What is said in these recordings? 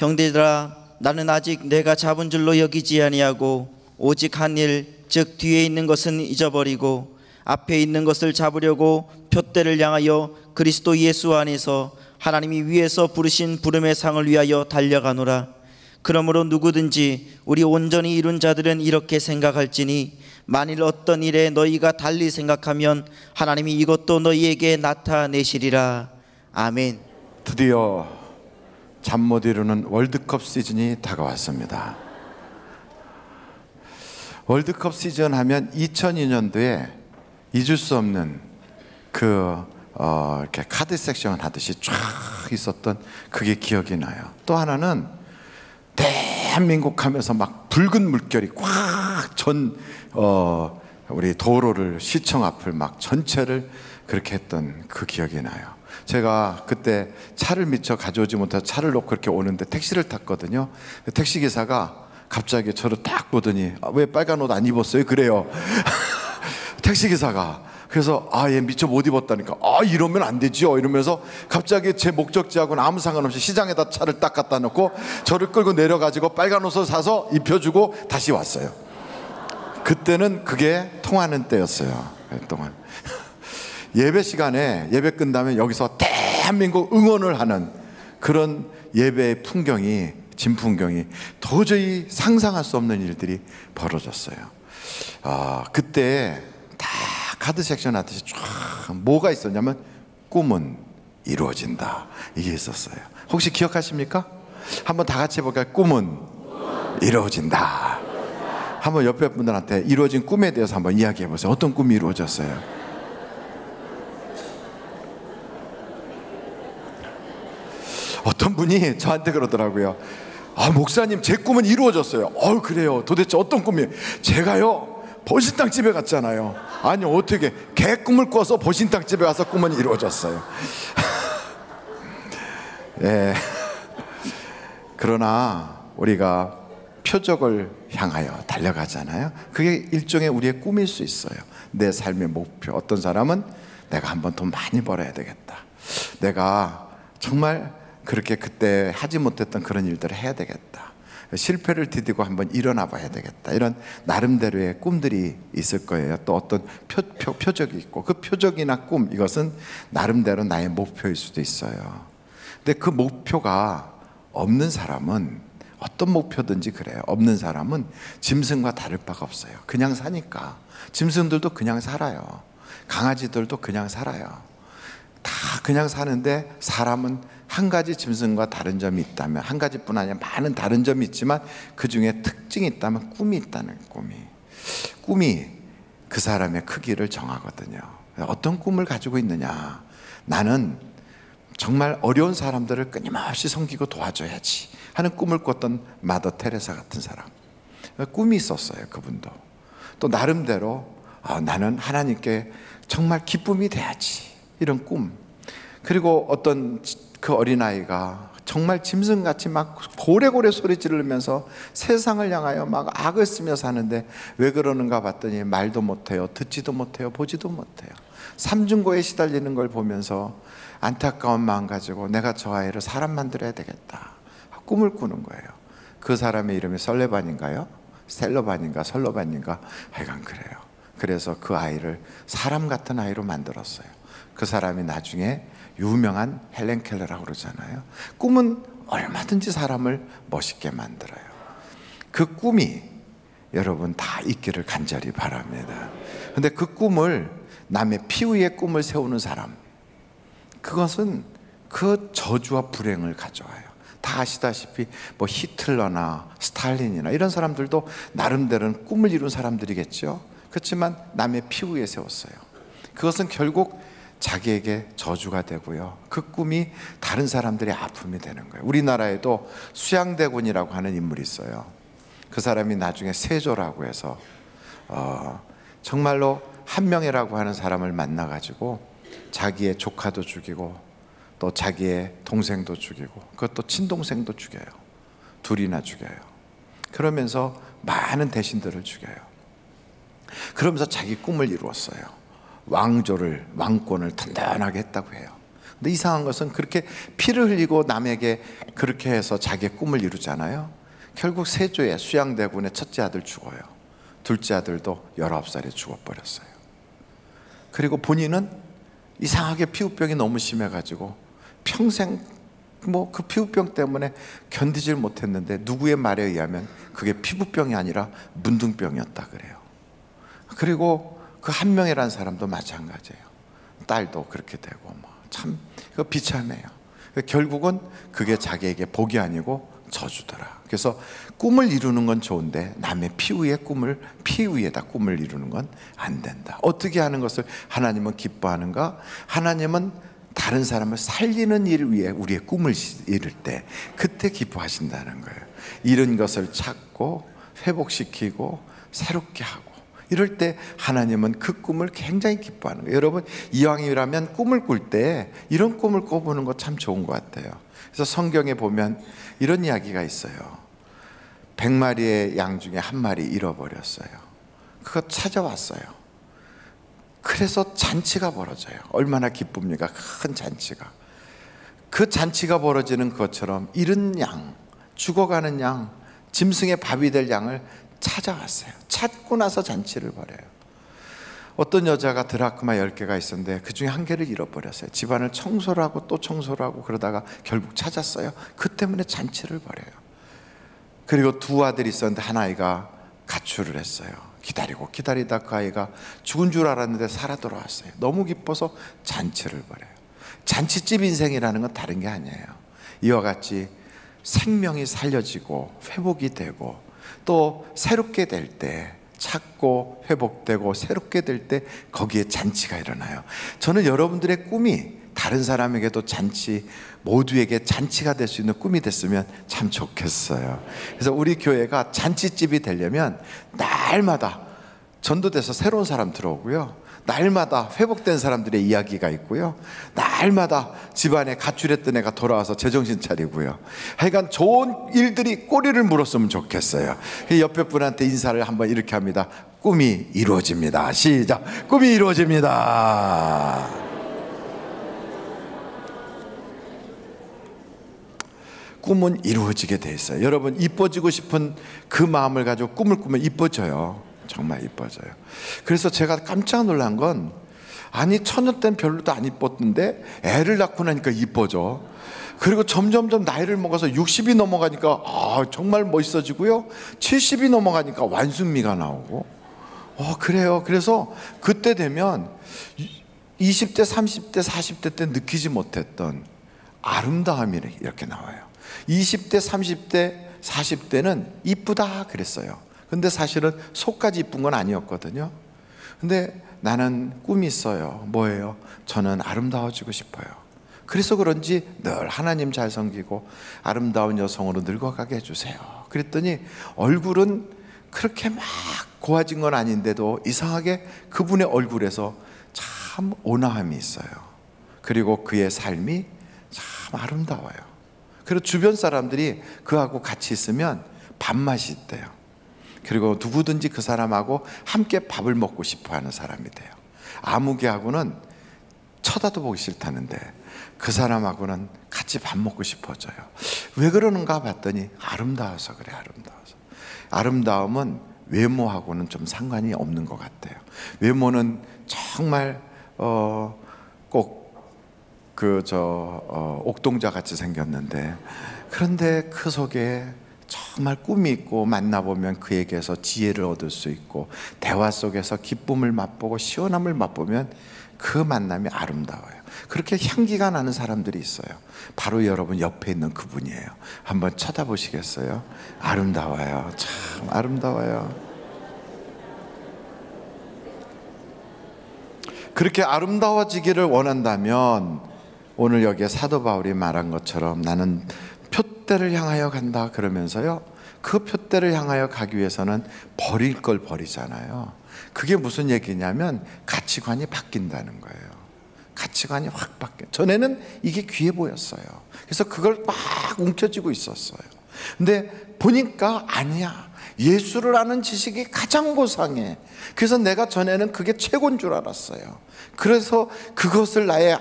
형제들아, 나는 아직 내가 잡은 줄로 여기지 아니하고 오직 한 일, 즉 뒤에 있는 것은 잊어버리고 앞에 있는 것을 잡으려고 푯대를 향하여 그리스도 예수 안에서 하나님이 위에서 부르신 부름의 상을 위하여 달려가노라. 그러므로 누구든지 우리 온전히 이룬 자들은 이렇게 생각할지니 만일 어떤 일에 너희가 달리 생각하면 하나님이 이것도 너희에게 나타내시리라. 아멘. 드디어 잠 못 이루는 월드컵 시즌이 다가왔습니다. 월드컵 시즌 하면 2002년도에 잊을 수 없는 이렇게 카드 섹션 하듯이 쫙 있었던 그게 기억이 나요. 또 하나는 대한민국 하면서 막 붉은 물결이 꽉 우리 도로를, 시청 앞을 막 전체를 그렇게 했던 그 기억이 나요. 제가 그때 차를 미처 가져오지 못해서 차를 놓고 그렇게 오는데 택시를 탔거든요. 택시기사가 갑자기 저를 딱 보더니 왜 빨간 옷 안 입었어요? 그래요. 택시기사가. 그래서 얘 미처 못 입었다니까. 이러면 안 되죠 이러면서 갑자기 제 목적지하고는 아무 상관없이 시장에다 차를 딱 갖다 놓고 저를 끌고 내려가지고 빨간 옷을 사서 입혀주고 다시 왔어요. 그때는 그게 통하는 때였어요. 동안 예배 시간에 예배 끝나면 여기서 대한민국 응원을 하는 그런 예배의 풍경이, 진풍경이 도저히 상상할 수 없는 일들이 벌어졌어요. 그때 다 카드 섹션 하듯이 쫙 뭐가 있었냐면 꿈은 이루어진다, 이게 있었어요. 혹시 기억하십니까? 한번 다 같이 해볼까요? 꿈은 이루어진다. 한번 옆에 분들한테 이루어진 꿈에 대해서 한번 이야기해 보세요. 어떤 꿈이 이루어졌어요? 어떤 분이 저한테 그러더라고요. 목사님, 제 꿈은 이루어졌어요. 그래요? 도대체 어떤 꿈이에요? 제가요, 보신탕 집에 갔잖아요. 아니, 어떻게 개 꿈을 꿔서 보신탕 집에 가서 꿈은 이루어졌어요. 예. 그러나 우리가 표적을 향하여 달려가잖아요. 그게 일종의 우리의 꿈일 수 있어요. 내 삶의 목표. 어떤 사람은 내가 한번 돈 많이 벌어야 되겠다. 내가 정말 그렇게 그때 하지 못했던 그런 일들을 해야 되겠다. 실패를 디디고 한번 일어나 봐야 되겠다. 이런 나름대로의 꿈들이 있을 거예요. 또 어떤 표적이 있고, 그 표적이나 꿈, 이것은 나름대로 나의 목표일 수도 있어요. 근데 그 목표가 없는 사람은, 어떤 목표든지 그래요, 없는 사람은 짐승과 다를 바가 없어요. 그냥 사니까. 짐승들도 그냥 살아요. 강아지들도 그냥 살아요. 다 그냥 사는데, 사람은 한 가지 짐승과 다른 점이 있다면, 한 가지뿐 아니라 많은 다른 점이 있지만 그 중에 특징이 있다면 꿈이 있다는, 꿈이 그 사람의 크기를 정하거든요. 어떤 꿈을 가지고 있느냐. 나는 정말 어려운 사람들을 끊임없이 섬기고 도와줘야지 하는 꿈을 꿨던 마더 테레사 같은 사람, 꿈이 있었어요. 그분도 또 나름대로 나는 하나님께 정말 기쁨이 돼야지, 이런 꿈. 그리고 어떤 그 어린아이가 정말 짐승같이 막 고래고래 소리 지르면서 세상을 향하여 막 악을 쓰며 사는데, 왜 그러는가 봤더니 말도 못해요, 듣지도 못해요, 보지도 못해요. 삼중고에 시달리는 걸 보면서 안타까운 마음 가지고 내가 저 아이를 사람 만들어야 되겠다, 꿈을 꾸는 거예요. 그 사람의 이름이 설레반인가요? 셀러반인가 설러반인가, 하여간 그래요. 그래서 그 아이를 사람 같은 아이로 만들었어요. 그 사람이 나중에 유명한 헬렌 켈러라고 그러잖아요. 꿈은 얼마든지 사람을 멋있게 만들어요. 그 꿈이 여러분 다 있기를 간절히 바랍니다. 근데 그 꿈을, 남의 피 위에 꿈을 세우는 사람, 그것은 그 저주와 불행을 가져와요. 다 아시다시피 뭐 히틀러나 스탈린이나 이런 사람들도 나름대로는 꿈을 이룬 사람들이겠죠. 그렇지만 남의 피 위에 세웠어요. 그것은 결국 자기에게 저주가 되고요, 그 꿈이 다른 사람들의 아픔이 되는 거예요. 우리나라에도 수양대군이라고 하는 인물이 있어요. 그 사람이 나중에 세조라고 해서 정말로 한명회라고 하는 사람을 만나가지고 자기의 조카도 죽이고 또 자기의 동생도 죽이고, 그것도 친동생도 죽여요. 둘이나 죽여요. 그러면서 많은 대신들을 죽여요. 그러면서 자기 꿈을 이루었어요. 왕권을 든든하게 했다고 해요. 근데 이상한 것은 그렇게 피를 흘리고 남에게 그렇게 해서 자기의 꿈을 이루잖아요. 결국 세조의 수양대군의 첫째 아들 죽어요. 둘째 아들도 19살에 죽어버렸어요. 그리고 본인은 이상하게 피부병이 너무 심해가지고 평생 그 피부병 때문에 견디질 못했는데, 누구의 말에 의하면 그게 피부병이 아니라 문둥병이었다 그래요. 그리고 그 한명이라는 사람도 마찬가지예요. 딸도 그렇게 되고 참 비참해요. 결국은 그게 자기에게 복이 아니고 저주더라. 그래서 꿈을 이루는 건 좋은데 남의 피 위에다 꿈을 이루는 건 안 된다. 어떻게 하는 것을 하나님은 기뻐하는가? 하나님은 다른 사람을 살리는 일 위해 우리의 꿈을 이룰 때 그때 기뻐하신다는 거예요. 이런 것을 찾고 회복시키고 새롭게 하고 이럴 때 하나님은 그 꿈을 굉장히 기뻐하는 거예요. 여러분, 이왕이라면 꿈을 꿀 때 이런 꿈을 꿔보는 거 참 좋은 것 같아요. 그래서 성경에 보면 이런 이야기가 있어요. 100마리의 양 중에 한 마리 잃어버렸어요. 그거 찾아왔어요. 그래서 잔치가 벌어져요. 얼마나 기쁩니까? 큰 잔치가. 그 잔치가 벌어지는 것처럼 잃은 양, 죽어가는 양, 짐승의 밥이 될 양을 찾아왔어요. 찾고 나서 잔치를 벌여요. 어떤 여자가 드라크마 10개가 있었는데 그 중에 한 개를 잃어버렸어요. 집안을 청소를 하고 또 청소를 하고 그러다가 결국 찾았어요. 그 때문에 잔치를 벌여요. 그리고 두 아들이 있었는데 한 아이가 가출을 했어요. 기다리다 그 아이가 죽은 줄 알았는데 살아 돌아왔어요. 너무 기뻐서 잔치를 벌여요. 잔치집 인생이라는 건 다른 게 아니에요. 이와 같이 생명이 살려지고 회복이 되고 또 새롭게 될 때, 찾고 회복되고 새롭게 될 때 거기에 잔치가 일어나요. 저는 여러분들의 꿈이 다른 사람에게도 잔치, 모두에게 잔치가 될 수 있는 꿈이 됐으면 참 좋겠어요. 그래서 우리 교회가 잔치집이 되려면 날마다 전도돼서 새로운 사람 들어오고요, 날마다 회복된 사람들의 이야기가 있고요, 날마다 집안에 가출했던 애가 돌아와서 제정신 차리고요, 하여간 좋은 일들이 꼬리를 물었으면 좋겠어요. 옆에 분한테 인사를 한번 이렇게 합니다. 꿈이 이루어집니다. 시작. 꿈이 이루어집니다. 꿈은 이루어지게 돼 있어요. 여러분, 이뻐지고 싶은 그 마음을 가지고 꿈을 꾸면 이뻐져요. 정말 이뻐져요. 그래서 제가 깜짝 놀란 건, 아니 처녀 때는 별로도 안 이뻤는데 애를 낳고 나니까 이뻐져. 그리고 점점점 나이를 먹어서 60이 넘어가니까 정말 멋있어지고요, 70이 넘어가니까 완순미가 나오고 그래요. 그래서 그때 되면 20대, 30대, 40대 때 느끼지 못했던 아름다움이 이렇게 나와요. 20대, 30대, 40대는 이쁘다 그랬어요. 근데 사실은 속까지 이쁜 건 아니었거든요. 근데 나는 꿈이 있어요. 뭐예요? 저는 아름다워지고 싶어요. 그래서 그런지 늘 하나님 잘 섬기고 아름다운 여성으로 늙어가게 해주세요. 그랬더니 얼굴은 그렇게 막 고와진 건 아닌데도 이상하게 그분의 얼굴에서 참 온화함이 있어요. 그리고 그의 삶이 참 아름다워요. 그리고 주변 사람들이 그하고 같이 있으면 밥맛이 있대요. 그리고 누구든지 그 사람하고 함께 밥을 먹고 싶어하는 사람이 돼요. 아무개하고는 쳐다도 보기 싫다는데 그 사람하고는 같이 밥 먹고 싶어져요. 왜 그러는가 봤더니 아름다워서 그래. 아름다워서. 아름다움은 외모하고는 좀 상관이 없는 것 같아요. 외모는 정말 꼭 옥동자 같이 생겼는데, 그런데 그 속에 정말 꿈이 있고 만나보면 그에게서 지혜를 얻을 수 있고 대화 속에서 기쁨을 맛보고 시원함을 맛보면 그 만남이 아름다워요. 그렇게 향기가 나는 사람들이 있어요. 바로 여러분 옆에 있는 그분이에요. 한번 쳐다보시겠어요? 아름다워요. 참 아름다워요. 그렇게 아름다워지기를 원한다면 오늘 여기에 사도 바울이 말한 것처럼 나는 표대를 향하여 간다 그러면서요, 그 표대를 향하여 가기 위해서는 버릴 걸 버리잖아요. 그게 무슨 얘기냐면 가치관이 바뀐다는 거예요. 가치관이 확 바뀌어요. 전에는 이게 귀해 보였어요. 그래서 그걸 막 움켜쥐고 있었어요. 근데 보니까 아니야, 예수를 아는 지식이 가장 고상해. 그래서 내가 전에는 그게 최고인 줄 알았어요. 그래서 그것을 나의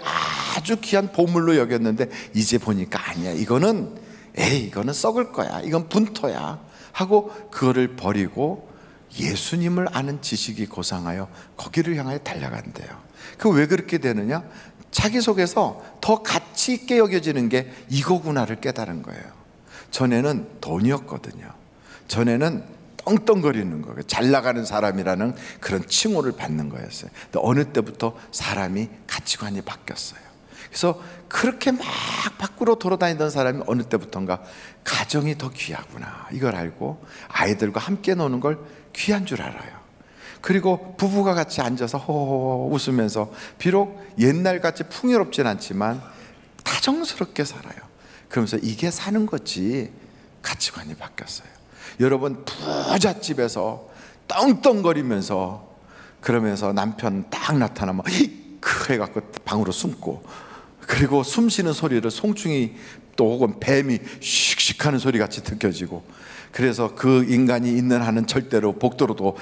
아주 귀한 보물로 여겼는데 이제 보니까 아니야. 이거는 썩을 거야. 이건 분토야 하고 그거를 버리고 예수님을 아는 지식이 고상하여 거기를 향하여 달려간대요. 그 왜 그렇게 되느냐? 자기 속에서 더 가치 있게 여겨지는 게 이거구나를 깨달은 거예요. 전에는 돈이었거든요. 전에는 떵떵거리는 거예요. 잘 나가는 사람이라는 그런 칭호를 받는 거였어요. 근데 어느 때부터 사람이 가치관이 바뀌었어요. 그래서 그렇게 막 밖으로 돌아다니던 사람이 어느 때부터인가 가정이 더 귀하구나 이걸 알고 아이들과 함께 노는 걸 귀한 줄 알아요. 그리고 부부가 같이 앉아서 호호호 웃으면서 비록 옛날같이 풍요롭진 않지만 다정스럽게 살아요. 그러면서 이게 사는 거지. 가치관이 바뀌었어요. 여러분 부잣집에서 떵떵거리면서 그러면서 남편 딱 나타나면 크 해갖고 방으로 숨고, 그리고 숨 쉬는 소리를 송충이 또 혹은 뱀이 씩씩 하는 소리 같이 느껴지고, 그래서 그 인간이 있는 한은 절대로 복도로도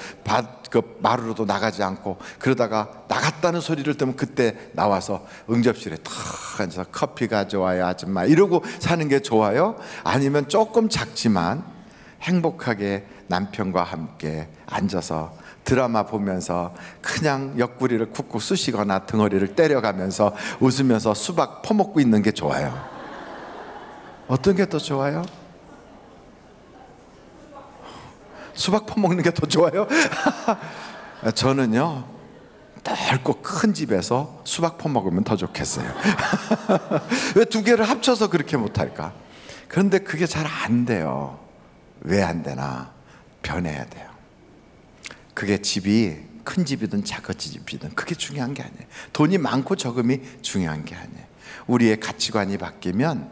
마루로도 나가지 않고, 그러다가 나갔다는 소리를 들으면 그때 나와서 응접실에 탁 앉아서 커피 가져와요 아줌마 이러고 사는 게 좋아요? 아니면 조금 작지만 행복하게 남편과 함께 앉아서 드라마 보면서 그냥 옆구리를 쿡쿡 쑤시거나 등허리를 때려가면서 웃으면서 수박 퍼먹고 있는 게 좋아요? 어떤 게 더 좋아요? 수박 퍼먹는 게 더 좋아요? 저는요, 넓고 큰 집에서 수박 퍼먹으면 더 좋겠어요. 왜 두 개를 합쳐서 그렇게 못할까? 그런데 그게 잘 안 돼요. 왜 안 되나? 변해야 돼요. 그게 집이 큰 집이든 작은 집이든 그게 중요한 게 아니에요. 돈이 많고 적음이 중요한 게 아니에요. 우리의 가치관이 바뀌면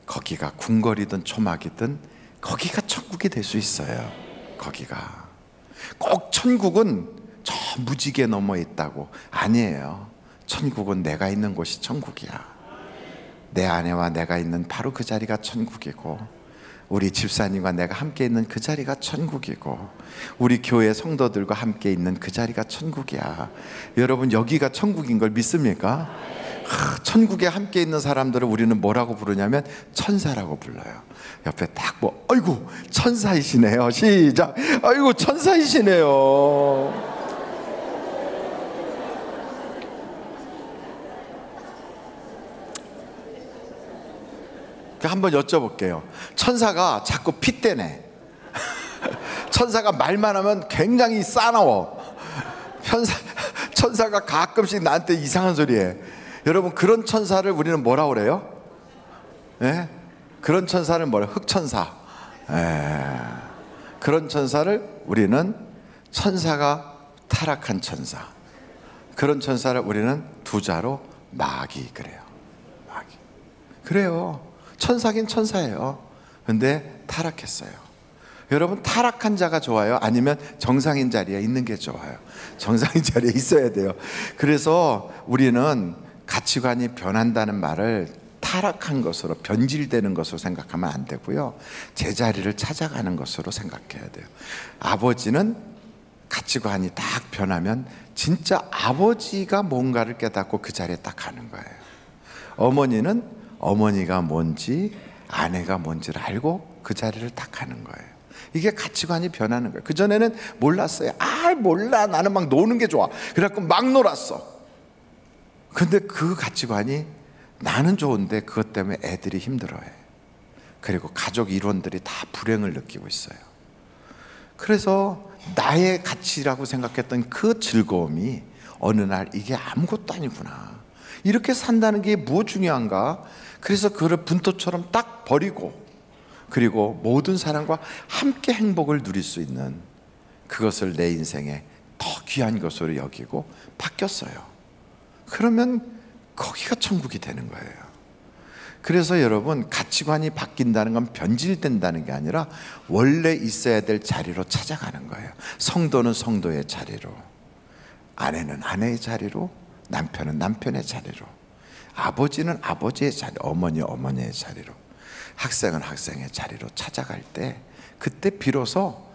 거기가 궁궐이든 초막이든 거기가 천국이 될 수 있어요. 거기가 꼭 천국은 저 무지개 넘어 있다고 아니에요. 천국은 내가 있는 곳이 천국이야. 내 아내와 내가 있는 바로 그 자리가 천국이고, 우리 집사님과 내가 함께 있는 그 자리가 천국이고, 우리 교회 성도들과 함께 있는 그 자리가 천국이야. 여러분, 여기가 천국인 걸 믿습니까? 천국에 함께 있는 사람들을 우리는 뭐라고 부르냐면 천사라고 불러요. 옆에 딱 아이고 천사이시네요. 시작. 아이고 천사이시네요. 한번 여쭤볼게요. 천사가 자꾸 핏대네. 천사가 말만 하면 굉장히 싸나워. 천사가 가끔씩 나한테 이상한 소리 해. 여러분, 그런 천사를 우리는 뭐라고 그래요? 네? 그런 천사를 뭐래요? 흑천사. 그런 천사를 우리는 천사가 타락한 천사. 그런 천사를 우리는 두 자로 마귀 그래요. 마귀. 그래요. 천사긴 천사예요. 근데 타락했어요. 여러분, 타락한 자가 좋아요? 아니면 정상인 자리에 있는 게 좋아요? 정상인 자리에 있어야 돼요. 그래서 우리는 가치관이 변한다는 말을 타락한 것으로, 변질되는 것으로 생각하면 안 되고요, 제자리를 찾아가는 것으로 생각해야 돼요. 아버지는 가치관이 딱 변하면 진짜 아버지가 뭔가를 깨닫고 그 자리에 딱 가는 거예요. 어머니는 어머니가 뭔지, 아내가 뭔지를 알고 그 자리를 딱 가는 거예요. 이게 가치관이 변하는 거예요. 그전에는 몰랐어요. 몰라, 나는 막 노는 게 좋아. 그래갖고 막 놀았어. 근데 그 가치관이 나는 좋은데 그것 때문에 애들이 힘들어해. 그리고 가족 일원들이 다 불행을 느끼고 있어요. 그래서 나의 가치라고 생각했던 그 즐거움이 어느 날 이게 아무것도 아니구나, 이렇게 산다는 게 뭐 중요한가. 그래서 그를 분토처럼 딱 버리고, 그리고 모든 사람과 함께 행복을 누릴 수 있는 그것을 내 인생에 더 귀한 것으로 여기고 바뀌었어요. 그러면 거기가 천국이 되는 거예요. 그래서 여러분, 가치관이 바뀐다는 건 변질된다는 게 아니라 원래 있어야 될 자리로 찾아가는 거예요. 성도는 성도의 자리로, 아내는 아내의 자리로, 남편은 남편의 자리로, 아버지는 아버지의 자리, 어머니의 자리로, 학생은 학생의 자리로 찾아갈 때, 그때 비로소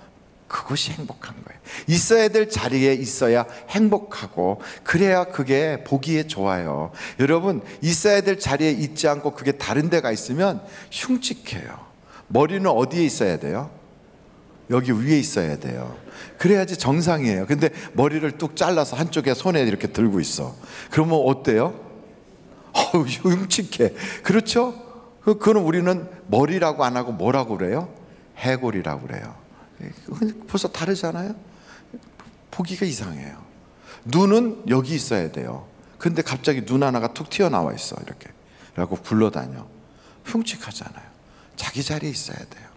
그것이 행복한 거예요. 있어야 될 자리에 있어야 행복하고, 그래야 그게 보기에 좋아요. 여러분, 있어야 될 자리에 있지 않고 그게 다른 데가 있으면 흉측해요. 머리는 어디에 있어야 돼요? 여기 위에 있어야 돼요. 그래야지 정상이에요. 근데 머리를 뚝 잘라서 한쪽에 손에 이렇게 들고 있어. 그러면 어때요? 흉측해. 그렇죠? 그거는 우리는 머리라고 안 하고 뭐라고 그래요? 해골이라고 그래요. 벌써 다르잖아요? 보기가 이상해요. 눈은 여기 있어야 돼요. 근데 갑자기 눈 하나가 툭 튀어나와 있어. 이렇게. 그래갖고 굴러다녀. 흉측하잖아요. 자기 자리에 있어야 돼요.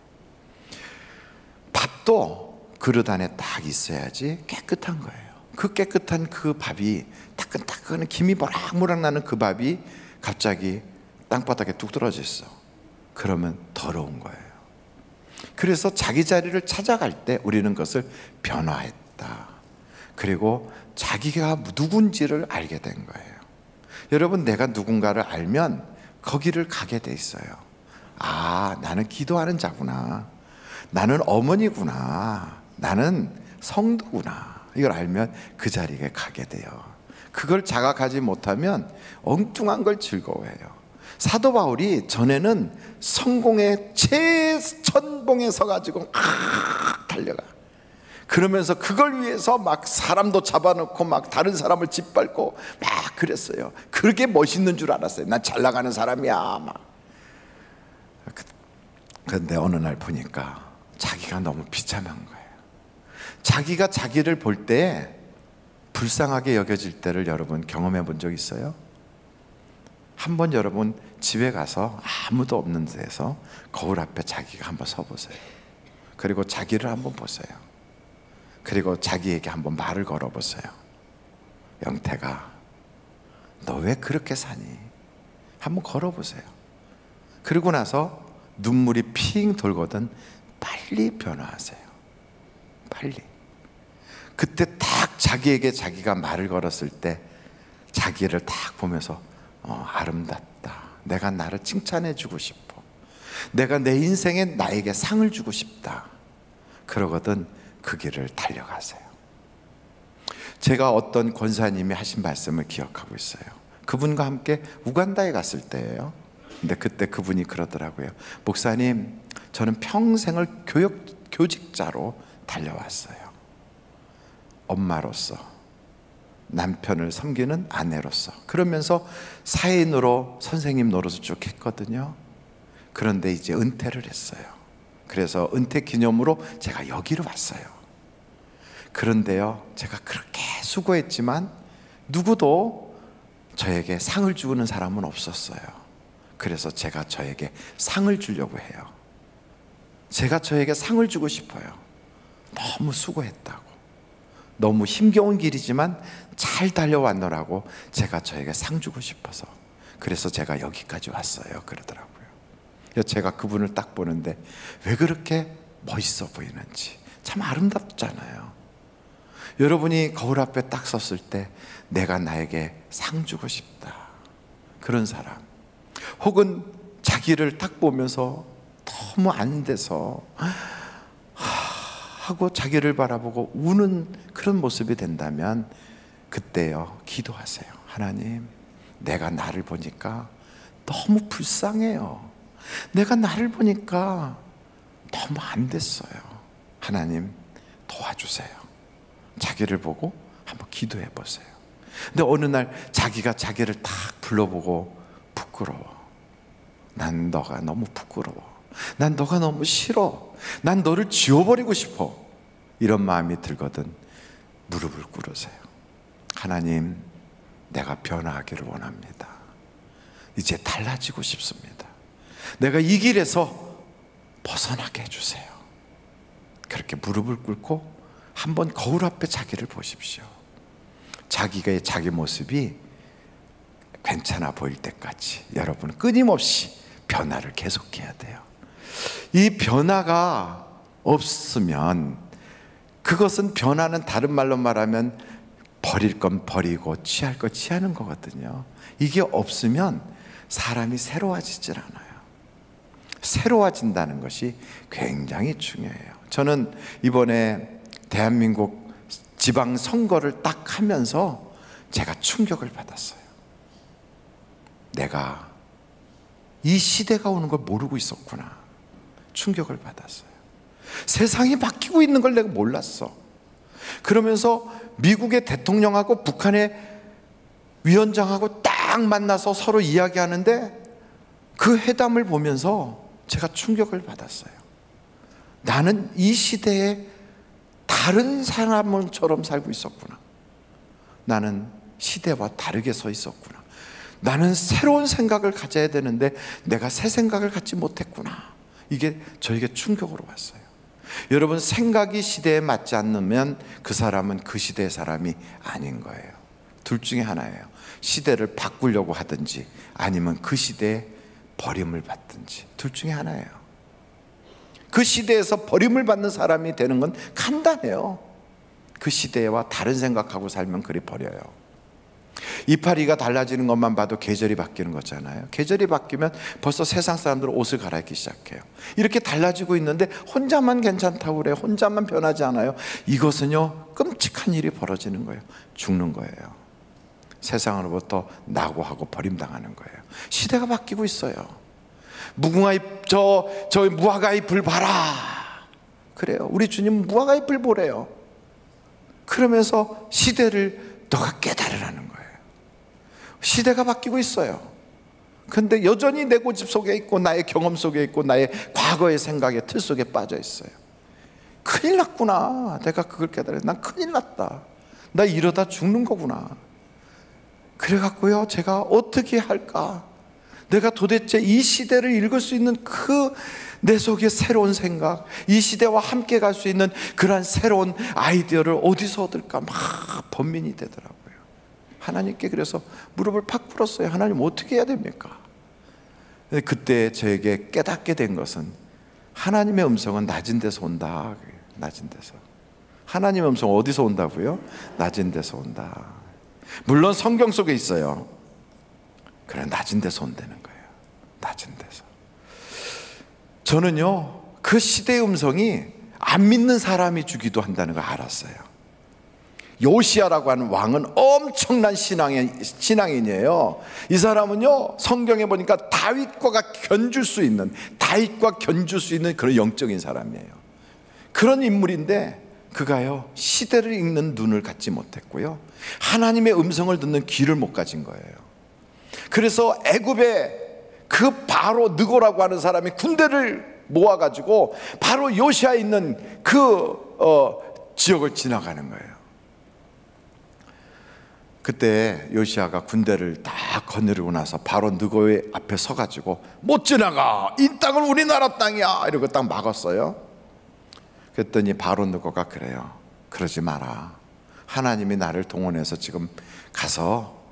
밥도 그릇 안에 딱 있어야지 깨끗한 거예요. 그 깨끗한 그 밥이, 따끈따끈한 김이 모락모락 나는 그 밥이 갑자기 땅바닥에 뚝 떨어져 있어. 그러면 더러운 거예요. 그래서 자기 자리를 찾아갈 때 우리는 그것을 변화했다. 그리고 자기가 누군지를 알게 된 거예요. 여러분, 내가 누군가를 알면 거기를 가게 돼 있어요. 아, 나는 기도하는 자구나. 나는 어머니구나. 나는 성도구나. 이걸 알면 그 자리에 가게 돼요. 그걸 자각하지 못하면 엉뚱한 걸 즐거워해요. 사도 바울이 전에는 성공의 최천봉에 서가지고 달려가. 그러면서 그걸 위해서 막 사람도 잡아놓고 막 다른 사람을 짓밟고 막 그랬어요. 그렇게 멋있는 줄 알았어요. 난 잘 나가는 사람이야 막. 그런데 어느 날 보니까 자기가 너무 비참한 거예요. 자기가 자기를 볼 때 불쌍하게 여겨질 때를 여러분 경험해 본 적 있어요? 한번 여러분 집에 가서 아무도 없는 데서 거울 앞에 자기가 한번 서보세요. 그리고 자기를 한번 보세요. 그리고 자기에게 한번 말을 걸어보세요. 영태가, 너 왜 그렇게 사니? 한번 걸어보세요. 그리고 나서 눈물이 핑 돌거든 빨리 변화하세요. 빨리. 그때 딱 자기에게 자기가 말을 걸었을 때 자기를 딱 보면서 아름답다. 내가 나를 칭찬해 주고 싶어. 내가 내 인생에 나에게 상을 주고 싶다. 그러거든 그 길을 달려가세요. 제가 어떤 권사님이 하신 말씀을 기억하고 있어요. 그분과 함께 우간다에 갔을 때예요. 근데 그때 그분이 그러더라고요. 목사님, 저는 평생을 교직자로 달려왔어요. 엄마로서, 남편을 섬기는 아내로서, 그러면서 사인으로 선생님 노릇을 쭉 했거든요. 그런데 이제 은퇴를 했어요. 그래서 은퇴 기념으로 제가 여기로 왔어요. 그런데요, 제가 그렇게 수고했지만 누구도 저에게 상을 주는 사람은 없었어요. 그래서 제가 저에게 상을 주려고 해요. 제가 저에게 상을 주고 싶어요. 너무 수고했다고. 너무 힘겨운 길이지만 잘 달려왔노라고 제가 저에게 상 주고 싶어서, 그래서 제가 여기까지 왔어요. 그러더라고요. 제가 그분을 딱 보는데 왜 그렇게 멋있어 보이는지, 참 아름답잖아요. 여러분이 거울 앞에 딱 섰을 때 내가 나에게 상 주고 싶다. 그런 사람. 혹은 자기를 딱 보면서 너무 안 돼서 하고 자기를 바라보고 우는 그런 모습이 된다면 그때요, 기도하세요. 하나님, 내가 나를 보니까 너무 불쌍해요. 내가 나를 보니까 너무 안 됐어요. 하나님, 도와주세요. 자기를 보고 한번 기도해 보세요. 근데 어느 날 자기가 자기를 딱 불러보고 부끄러워. 난 너가 너무 부끄러워. 난 너가 너무 싫어. 난 너를 지워버리고 싶어. 이런 마음이 들거든 무릎을 꿇으세요. 하나님, 내가 변화하기를 원합니다. 이제 달라지고 싶습니다. 내가 이 길에서 벗어나게 해주세요. 그렇게 무릎을 꿇고 한번 거울 앞에 자기를 보십시오. 자기가 자기 모습이 괜찮아 보일 때까지 여러분 끊임없이 변화를 계속해야 돼요. 이 변화가 없으면, 그것은 변화는 다른 말로 말하면 버릴 건 버리고 취할 건 취하는 거거든요. 이게 없으면 사람이 새로워지질 않아요. 새로워진다는 것이 굉장히 중요해요. 저는 이번에 대한민국 지방선거를 딱 하면서 제가 충격을 받았어요. 내가 이 시대가 오는 걸 모르고 있었구나. 충격을 받았어요. 세상이 바뀌고 있는 걸 내가 몰랐어. 그러면서 미국의 대통령하고 북한의 위원장하고 딱 만나서 서로 이야기하는데 그 회담을 보면서 제가 충격을 받았어요. 나는 이 시대에 다른 사람처럼 살고 있었구나. 나는 시대와 다르게 서 있었구나. 나는 새로운 생각을 가져야 되는데 내가 새 생각을 갖지 못했구나. 이게 저에게 충격으로 왔어요. 여러분, 생각이 시대에 맞지 않으면 그 사람은 그 시대의 사람이 아닌 거예요. 둘 중에 하나예요. 시대를 바꾸려고 하든지 아니면 그 시대에 버림을 받든지, 둘 중에 하나예요. 그 시대에서 버림을 받는 사람이 되는 건 간단해요. 그 시대와 다른 생각하고 살면 그리 버려요. 이파리가 달라지는 것만 봐도 계절이 바뀌는 거잖아요. 계절이 바뀌면 벌써 세상 사람들은 옷을 갈아입기 시작해요. 이렇게 달라지고 있는데 혼자만 괜찮다고 그래요. 혼자만 변하지 않아요. 이것은요, 끔찍한 일이 벌어지는 거예요. 죽는 거예요. 세상으로부터 낙오하고 버림당하는 거예요. 시대가 바뀌고 있어요. 무궁화 잎, 저 무화과 잎을 봐라 그래요. 우리 주님 무화과 잎을 보래요. 그러면서 시대를 너가 깨달으라는 거예요. 시대가 바뀌고 있어요. 근데 여전히 내 고집 속에 있고 나의 경험 속에 있고 나의 과거의 생각의 틀 속에 빠져 있어요. 큰일 났구나. 내가 그걸 깨달아요. 난 큰일 났다. 나 이러다 죽는 거구나. 그래갖고요, 제가 어떻게 할까? 내가 도대체 이 시대를 읽을 수 있는 그 내 속의 새로운 생각, 이 시대와 함께 갈 수 있는 그러한 새로운 아이디어를 어디서 얻을까 막 번민이 되더라고요. 하나님께 그래서 무릎을 팍 꿇었어요. 하나님, 어떻게 해야 됩니까? 그때 저에게 깨닫게 된 것은 하나님의 음성은 낮은 데서 온다. 낮은 데서. 하나님의 음성 어디서 온다고요? 낮은 데서 온다. 물론 성경 속에 있어요. 그래, 낮은 데서 온다는 거예요. 낮은 데서. 저는요, 그 시대의 음성이 안 믿는 사람이 주기도 한다는 걸 알았어요. 요시야라고 하는 왕은 엄청난 신앙인이에요. 이 사람은요, 성경에 보니까 다윗과 견줄 수 있는 그런 영적인 사람이에요. 그런 인물인데 그가요, 시대를 읽는 눈을 갖지 못했고요, 하나님의 음성을 듣는 귀를 못 가진 거예요. 그래서 애굽의 그 바로 느고라고 하는 사람이 군대를 모아가지고 바로 요시아에 있는 그 지역을 지나가는 거예요. 그때 요시아가 군대를 다 거느리고 나서 바로 느고의 앞에 서가지고 못 지나가, 이 땅은 우리나라 땅이야 이러고 딱 막았어요. 그랬더니 바로 느고가 그래요. 그러지 마라. 하나님이 나를 동원해서 지금 가서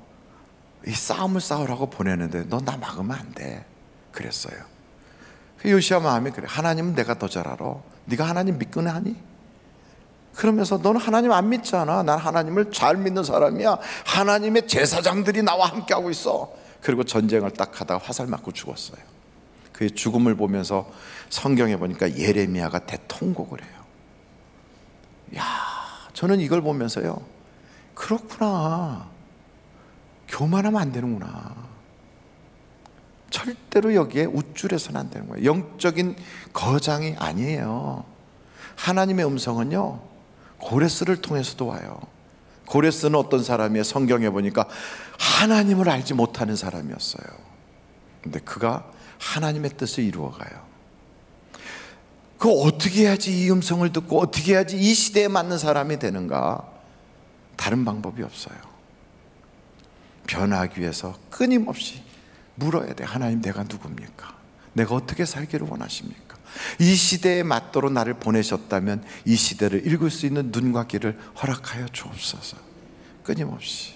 이 싸움을 싸우라고 보내는데 너 나 막으면 안 돼. 그랬어요. 요시아 마음이 그래. 하나님은 내가 더 잘 알아. 네가 하나님 믿거나 하니? 그러면서 너는 하나님 안 믿잖아. 난 하나님을 잘 믿는 사람이야. 하나님의 제사장들이 나와 함께하고 있어. 그리고 전쟁을 딱 하다가 화살 맞고 죽었어요. 그의 죽음을 보면서 성경에 보니까 예레미야가 대통곡을 해요. 야, 저는 이걸 보면서요, 그렇구나. 교만하면 안 되는구나. 절대로 여기에 우쭐해서는 안 되는 거예요. 영적인 거장이 아니에요. 하나님의 음성은요, 고레스를 통해서도 와요. 고레스는 어떤 사람이에요? 성경에 보니까 하나님을 알지 못하는 사람이었어요. 근데 그가 하나님의 뜻을 이루어가요. 그 어떻게 해야지 이 음성을 듣고 어떻게 해야지 이 시대에 맞는 사람이 되는가? 다른 방법이 없어요. 변하기 위해서 끊임없이 물어야 돼. 하나님, 내가 누굽니까? 내가 어떻게 살기를 원하십니까? 이 시대에 맞도록 나를 보내셨다면 이 시대를 읽을 수 있는 눈과 귀를 허락하여 주옵소서. 끊임없이.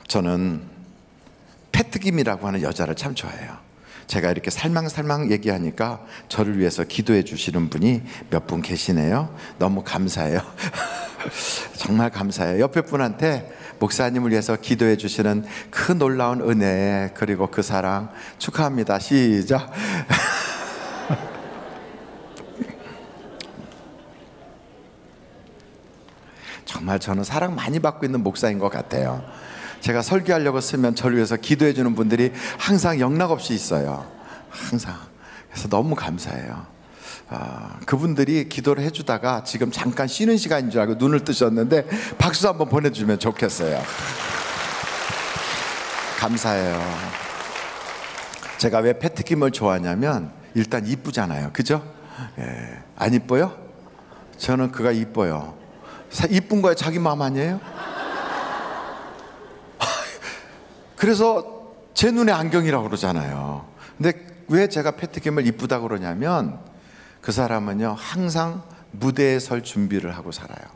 저는 패트김이라고 하는 여자를 참 좋아해요. 제가 이렇게 살망살망 얘기하니까 저를 위해서 기도해 주시는 분이 몇 분 계시네요. 너무 감사해요. 정말 감사해요. 옆에 분한테 목사님을 위해서 기도해 주시는 그 놀라운 은혜, 그리고 그 사랑 축하합니다. 시작. 정말 저는 사랑 많이 받고 있는 목사인 것 같아요. 제가 설교하려고 쓰면 저를 위해서 기도해 주는 분들이 항상 영락없이 있어요. 항상. 그래서 너무 감사해요. 그분들이 기도를 해주다가 지금 잠깐 쉬는 시간인 줄 알고 눈을 뜨셨는데 박수 한번 보내주면 좋겠어요. 감사해요. 제가 왜 패트킴을 좋아하냐면 일단 이쁘잖아요. 그죠? 예. 안 이뻐요? 저는 그가 이뻐요. 이쁜 거야 자기 마음 아니에요? 그래서 제 눈에 안경이라고 그러잖아요. 근데 왜 제가 패트킴을 이쁘다고 그러냐면 그 사람은요 항상 무대에 설 준비를 하고 살아요.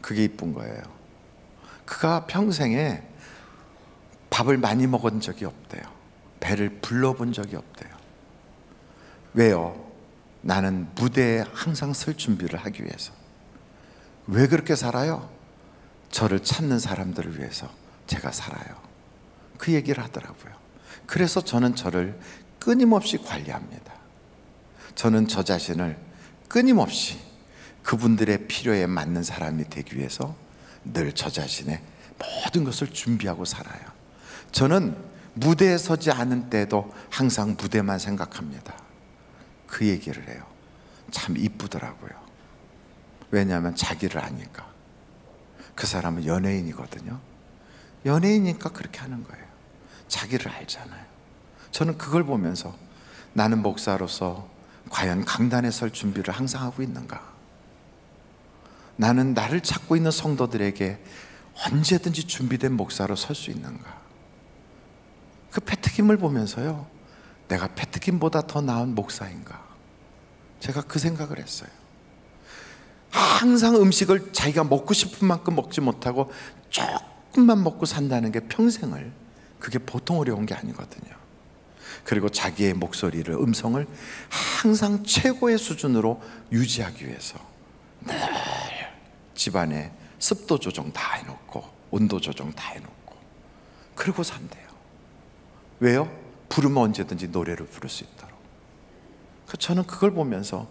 그게 이쁜 거예요. 그가 평생에 밥을 많이 먹은 적이 없대요. 배를 불러본 적이 없대요. 왜요? 나는 무대에 항상 설 준비를 하기 위해서. 왜 그렇게 살아요? 저를 찾는 사람들을 위해서 제가 살아요. 그 얘기를 하더라고요. 그래서 저는 저를 끊임없이 관리합니다. 저는 저 자신을 끊임없이 그분들의 필요에 맞는 사람이 되기 위해서 늘 저 자신의 모든 것을 준비하고 살아요. 저는 무대에 서지 않은 때도 항상 무대만 생각합니다. 그 얘기를 해요. 참 이쁘더라고요. 왜냐하면 자기를 아니까. 그 사람은 연예인이거든요. 연예인이니까 그렇게 하는 거예요. 자기를 알잖아요. 저는 그걸 보면서 나는 목사로서 과연 강단에 설 준비를 항상 하고 있는가? 나는 나를 찾고 있는 성도들에게 언제든지 준비된 목사로 설 수 있는가? 그 패트킴을 보면서요, 내가 패트킴보다 더 나은 목사인가? 제가 그 생각을 했어요. 항상 음식을 자기가 먹고 싶은 만큼 먹지 못하고 조금만 먹고 산다는 게 평생을, 그게 보통 어려운 게 아니거든요. 그리고 자기의 목소리를, 음성을 항상 최고의 수준으로 유지하기 위해서 늘 집안에 습도 조정 다 해놓고 온도 조정 다 해놓고 그러고 산대요. 왜요? 부르면 언제든지 노래를 부를 수 있도록. 저는 그걸 보면서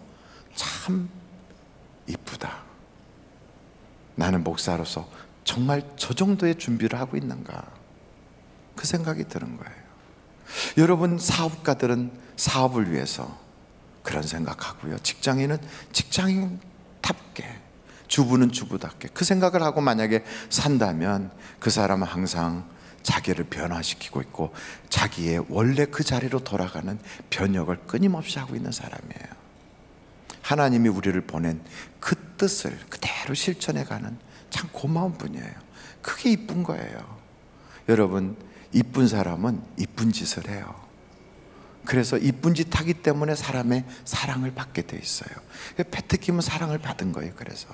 참 이쁘다. 나는 목사로서 정말 저 정도의 준비를 하고 있는가? 그 생각이 드는 거예요. 여러분, 사업가들은 사업을 위해서 그런 생각하고요, 직장인은 직장인답게, 주부는 주부답게 그 생각을 하고 만약에 산다면 그 사람은 항상 자기를 변화시키고 있고 자기의 원래 그 자리로 돌아가는 변혁을 끊임없이 하고 있는 사람이에요. 하나님이 우리를 보낸 그 뜻을 그대로 실천해가는 참 고마운 분이에요. 그게 이쁜 거예요. 여러분, 이쁜 사람은 이쁜 짓을 해요. 그래서 이쁜 짓 하기 때문에 사람의 사랑을 받게 돼 있어요. 패트킴은 사랑을 받은 거예요. 그래서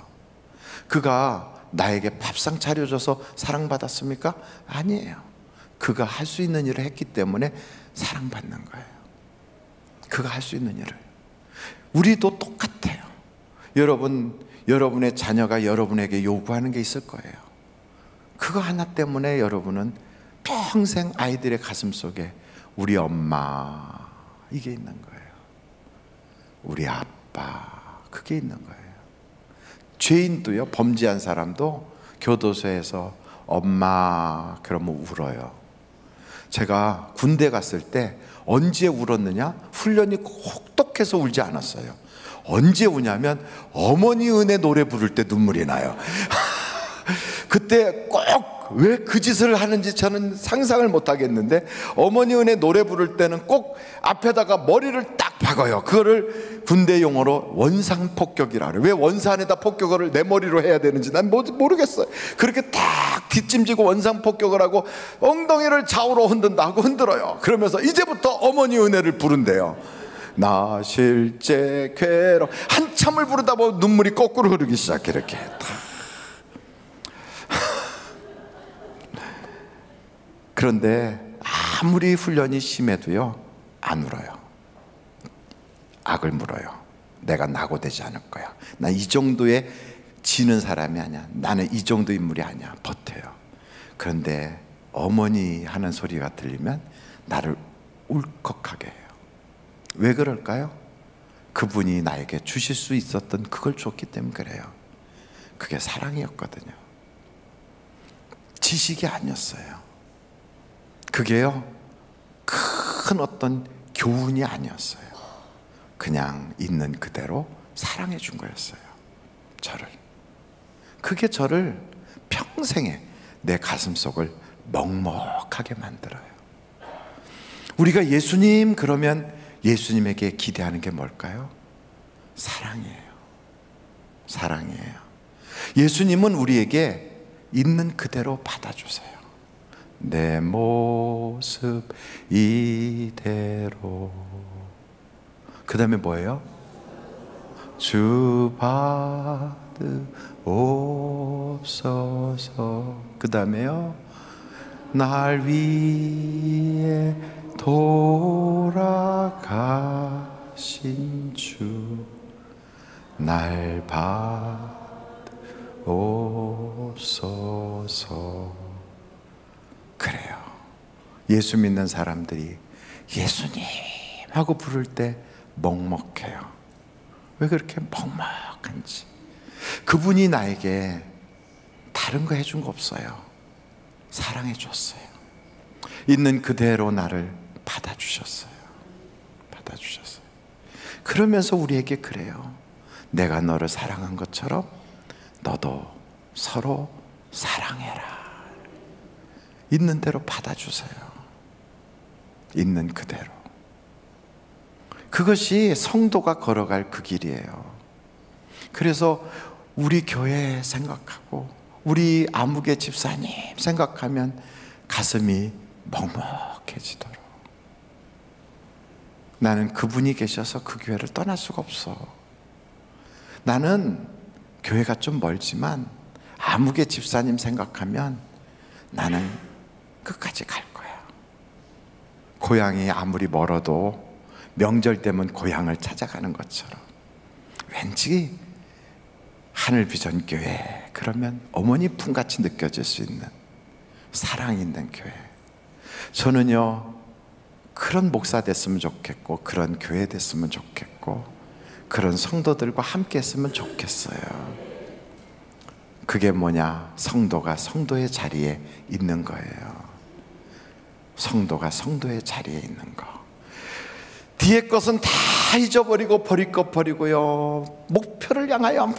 그가 나에게 밥상 차려줘서 사랑받았습니까? 아니에요. 그가 할 수 있는 일을 했기 때문에 사랑받는 거예요. 그가 할 수 있는 일을. 우리도 똑같아요. 여러분의 자녀가 여러분에게 요구하는 게 있을 거예요. 그거 하나 때문에 여러분은 평생 아이들의 가슴 속에 우리 엄마, 이게 있는 거예요. 우리 아빠, 그게 있는 거예요. 죄인도요, 범죄한 사람도 교도소에서 엄마 그러면 울어요. 제가 군대 갔을 때 언제 울었느냐? 훈련이 혹독해서 울지 않았어요. 언제 우냐면 어머니 은혜 노래 부를 때 눈물이 나요. 그때 꼭 왜 그 짓을 하는지 저는 상상을 못 하겠는데, 어머니 은혜 노래 부를 때는 꼭 앞에다가 머리를 딱 박아요. 그거를 군대 용어로 원상폭격이라 그래요. 왜 원산에다 폭격을 내 머리로 해야 되는지 난 모르겠어요. 그렇게 딱 뒷짐지고 원상폭격을 하고 엉덩이를 좌우로 흔든다고 흔들어요. 그러면서 이제부터 어머니 은혜를 부른대요. 나 실제 괴로, 한참을 부르다 보면 눈물이 거꾸로 흐르기 시작해. 이렇게 그런데 아무리 훈련이 심해도요, 안 울어요. 악을 물어요. 내가 낙오되지 않을 거야. 나 이 정도의 지는 사람이 아니야. 나는 이 정도 인물이 아니야. 버텨요. 그런데 어머니 하는 소리가 들리면 나를 울컥하게 해요. 왜 그럴까요? 그분이 나에게 주실 수 있었던 그걸 줬기 때문에 그래요. 그게 사랑이었거든요. 지식이 아니었어요. 그게요, 큰 어떤 교훈이 아니었어요. 그냥 있는 그대로 사랑해 준 거였어요. 저를. 그게 저를 평생에 내 가슴속을 먹먹하게 만들어요. 우리가 예수님 그러면 예수님에게 기대하는 게 뭘까요? 사랑이에요. 사랑이에요. 예수님은 우리에게 있는 그대로 받아주세요. 내 모습 이대로. 그 다음에 뭐예요? 주 받으옵소서. 그 다음에요, 날 위해 돌아가신 주, 날 받으옵소서. 그래요. 예수 믿는 사람들이 예수님 하고 부를 때 먹먹해요. 왜 그렇게 먹먹한지. 그분이 나에게 다른 거 해준 거 없어요. 사랑해 줬어요. 있는 그대로 나를 받아주셨어요. 받아주셨어요. 그러면서 우리에게 그래요. 내가 너를 사랑한 것처럼 너도 서로 사랑해라. 있는 대로 받아주세요. 있는 그대로. 그것이 성도가 걸어갈 그 길이에요. 그래서 우리 교회 생각하고 우리 아무개 집사님 생각하면 가슴이 먹먹해지도록. 나는 그분이 계셔서 그 교회를 떠날 수가 없어. 나는 교회가 좀 멀지만 아무개 집사님 생각하면 나는 끝까지 갈 거야. 고향이 아무리 멀어도 명절 되면 고향을 찾아가는 것처럼 왠지 하늘비전교회 그러면 어머니 품같이 느껴질 수 있는 사랑 있는 교회. 저는요, 그런 목사 됐으면 좋겠고 그런 교회 됐으면 좋겠고 그런 성도들과 함께 했으면 좋겠어요. 그게 뭐냐? 성도가 성도의 자리에 있는 거예요. 성도가 성도의 자리에 있는 거. 뒤에 것은 다 잊어버리고 버릴 것 버리고요, 목표를 향하여 막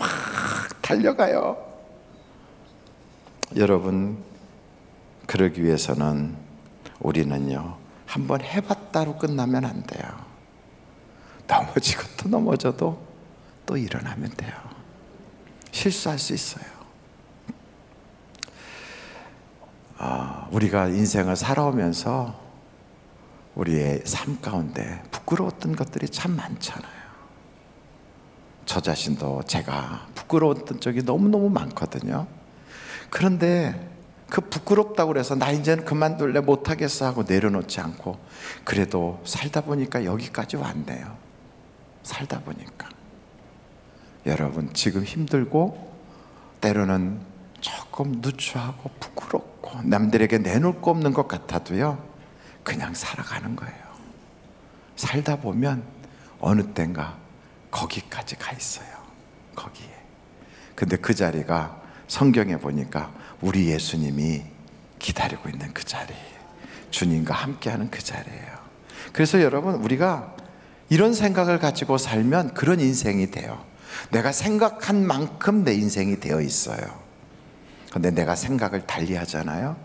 달려가요. 여러분, 그러기 위해서는 우리는요, 한번 해봤다로 끝나면 안 돼요. 넘어지고 또 넘어져도 또 일어나면 돼요. 실수할 수 있어요. 우리가 인생을 살아오면서 우리의 삶 가운데 부끄러웠던 것들이 참 많잖아요. 저 자신도 제가 부끄러웠던 적이 너무너무 많거든요. 그런데 그 부끄럽다고 해서 나 이제는 그만둘래 못하겠어 하고 내려놓지 않고 그래도 살다 보니까 여기까지 왔네요. 살다 보니까. 여러분, 지금 힘들고 때로는 조금 누추하고 부끄럽고 남들에게 내놓을 거 없는 것 같아도요, 그냥 살아가는 거예요. 살다 보면 어느 땐가 거기까지 가 있어요. 거기에. 근데 그 자리가 성경에 보니까 우리 예수님이 기다리고 있는 그 자리, 주님과 함께하는 그 자리예요. 그래서 여러분, 우리가 이런 생각을 가지고 살면 그런 인생이 돼요. 내가 생각한 만큼 내 인생이 되어 있어요. 근데 내가 생각을 달리 하잖아요.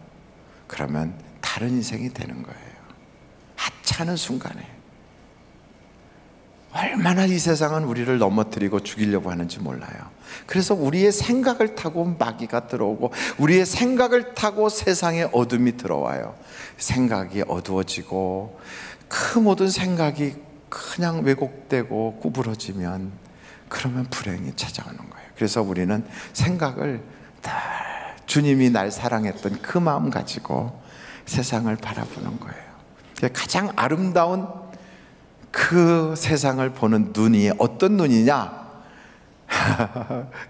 그러면 다른 인생이 되는 거예요. 하찮은 순간에. 얼마나 이 세상은 우리를 넘어뜨리고 죽이려고 하는지 몰라요. 그래서 우리의 생각을 타고 마귀가 들어오고 우리의 생각을 타고 세상에 어둠이 들어와요. 생각이 어두워지고 그 모든 생각이 그냥 왜곡되고 구부러지면 그러면 불행이 찾아오는 거예요. 그래서 우리는 생각을 다 주님이 날 사랑했던 그 마음 가지고 세상을 바라보는 거예요. 가장 아름다운 그 세상을 보는 눈이 어떤 눈이냐?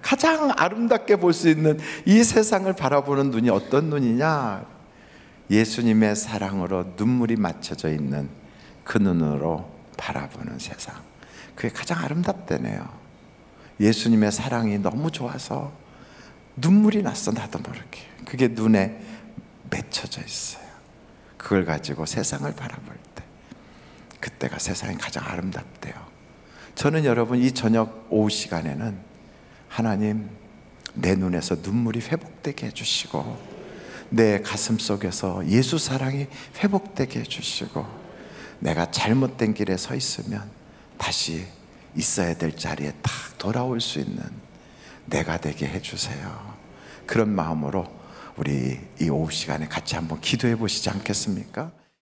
가장 아름답게 볼 수 있는 이 세상을 바라보는 눈이 어떤 눈이냐? 예수님의 사랑으로 눈물이 맞춰져 있는 그 눈으로 바라보는 세상. 그게 가장 아름답다네요. 예수님의 사랑이 너무 좋아서 눈물이 났어, 나도 모르게. 그게 눈에 맺혀져 있어요. 그걸 가지고 세상을 바라볼 때, 그때가 세상이 가장 아름답대요. 저는 여러분, 이 저녁 오후 시간에는 하나님, 내 눈에서 눈물이 회복되게 해주시고, 내 가슴 속에서 예수 사랑이 회복되게 해주시고, 내가 잘못된 길에 서 있으면 다시 있어야 될 자리에 딱 돌아올 수 있는 내가 되게 해주세요. 그런 마음으로 우리 이 오후 시간에 같이 한번 기도해 보시지 않겠습니까?